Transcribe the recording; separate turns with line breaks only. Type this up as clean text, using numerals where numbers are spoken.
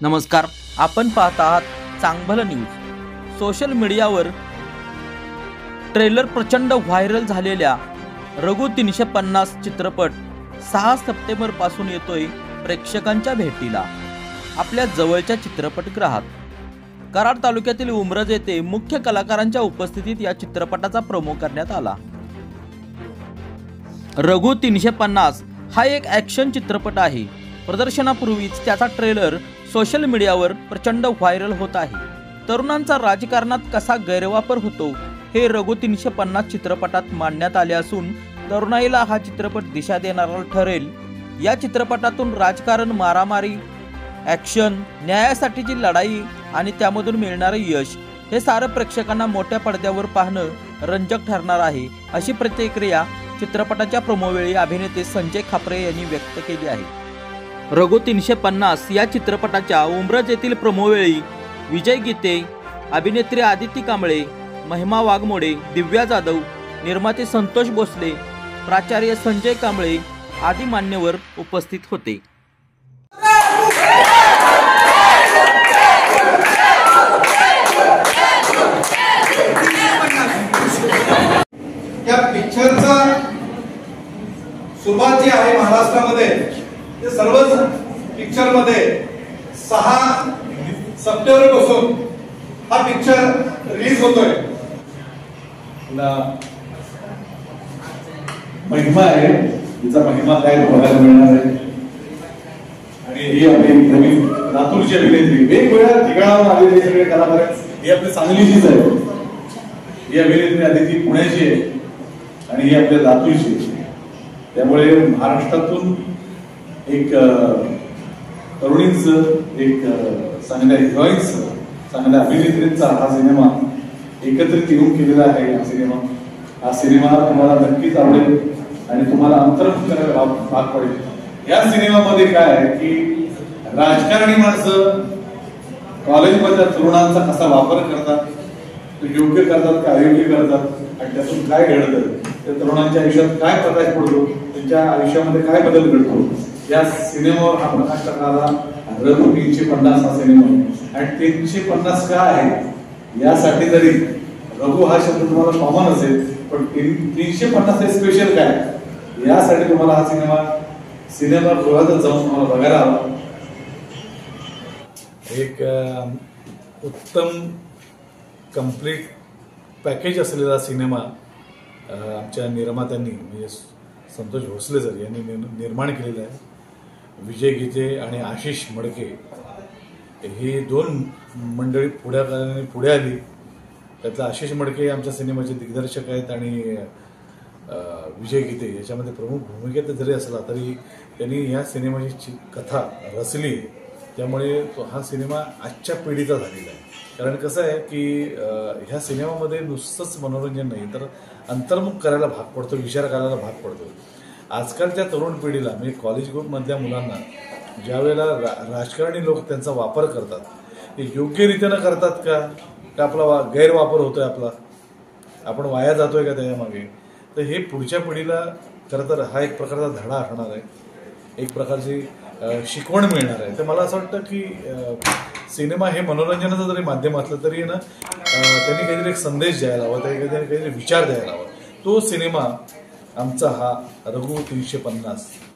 नमस्कार, आपण पाहत आहात चांगभलं न्यूज। सोशल मीडियावर ट्रेलर प्रचंड व्हायरल झालेल्या रघु 350 चित्रपट 6 सप्टेंबर पासून येतोय प्रेक्षकांच्या भेटीला। आपल्या जवळच्या चित्रपटगृहात कराड तालुक्यातील उमरज येथे मुख्य कलाकारांच्या उपस्थितीत या चित्रपटाचा प्रोमो करण्यात आला। रघु 350 हा एक ॲक्शन चित्रपट आहे। प्रदर्शनापूर्वीच त्याचा ट्रेलर सोशल मीडियावर प्रचंड व्हायरल होत आहे। तरुणांचा राजकारणात कसा गैरवापर होतो हे रघु 350 चित्रपटात मांडण्यात आले असून तरुणाईला हा चित्रपट दिशा देणारा ठरेल। या चित्रपटातून राजकारण, मारामारी, ॲक्शन, न्यायासाठीची लढाई आणि त्यामधून मिळणारे यश हे सारं प्रेक्षकांना मोठ्या पडद्यावर पाहणं रंजक ठरणार आहे, अशी प्रतिक्रिया चित्रपटाच्या प्रोमोवेळी अभिनेते संजय खापरे यांनी व्यक्त केली आहे। रघु 350 या चित्रपटाच्या उमरज येथील प्रोमोवेळी विजय गीते, अभिनेत्री आदिती कांबळे, महिमा वाघमोडे, दिव्या जाधव, निर्माते संतोष भोसले, प्राचार्य संजय कांबळे आदी मान्यवर उपस्थित होते।
या पिक्चरचा सुरुवात जी आहे महाराष्ट्रामध्ये, ते सर्वच पिक्चर मध्ये 6 सप्टेंबर पासून हा पिक्चर रिलीज होतोय।
महिमा आहे, तिचा महिमा काय बघायला मिळणार आहे। आणि ही आपली नवीन लातूरची अभिनेत्री, वेगवेगळ्या ठिकाणावर आलेले सगळे कलाकार आहेत। ही आपली सांगलीचीच आहे, ही अभिनेत्री आदिती पुण्याची आहे आणि ही आपल्या लातूरची आहे। त्यामुळे महाराष्ट्रातून एक तरुणींचं, एक चांगल्या हिरोईन्सचं, चांगल्या अभिनेत्रींचा हा सिनेमा एकत्रित येऊन केलेला आहे। हा सिनेमा तुम्हाला नक्कीच आवडेल आणि तुम्हाला अंतर्मुख करायला भाग पडेल। या सिनेमामध्ये काय आहे की राजकारणी माणसं कॉलेजमधल्या तरुणांचा कसा वापर करतात, ते योग्य करतात का अयोग्य करतात आणि त्यातून काय घडतं, त्या तरुणांच्या आयुष्यात काय प्रकाश पडतो, त्यांच्या आयुष्यामध्ये काय बदल घडतो, या सिनेमावर हा प्रकाश टाकणारा रघु 350 हा सिनेमा। आणि 350 का आहे यासाठी जरी रघु हा शब्द तुम्हाला कॉमन असेल, पण 350 हे स्पेशल काय यासाठी तुम्हाला हा सिनेमागृहात जाऊन तुम्हाला बघायला हवा।
एक उत्तम कंप्लीट पॅकेज असलेला सिनेमा आमच्या निर्मात्यांनी म्हणजे संतोष भोसले सर यांनी निर्माण केलेला आहे। विजय गीते आणि आशिष मडके ही 2 मंडळी पुढे आली। त्यातला आशिष मडके आमच्या सिनेमाचे दिग्दर्शक आहेत आणि विजय गीते याच्यामध्ये प्रमुख भूमिकेत जरी असला तरी त्यांनी या सिनेमाची कथा रचली। त्यामुळे हा सिनेमा आजच्या पिढीचा झालेला आहे। कारण कसं आहे की ह्या सिनेमामध्ये नुसतंच मनोरंजन नाही तर अंतर्मुख करायला भाग पडतो, विचार करायला भाग पडतो। आजकालच्या तरुण पिढीला म्हणजे कॉलेज ग्रुपमधल्या मुलांना ज्या वेळेला राजकारणी लोक त्यांचा वापर करतात, ते योग्यरीतीनं करतात का आपला गैरवापर होतोय, आपण वाया जातोय का त्याच्यामागे, तर हे पुढच्या पिढीला खरं तर हा एक प्रकारचा धडा असणार आहे, एक प्रकारची शिकवण मिळणार आहे। तर मला असं वाटतं की सिनेमा हे मनोरंजनाचं जरी माध्यम असलं तरी ना त्यांनी काहीतरी एक संदेश द्यायला हवा, काहीतरी विचार द्यायला हवा। तो सिनेमा आमचा हा रघु 350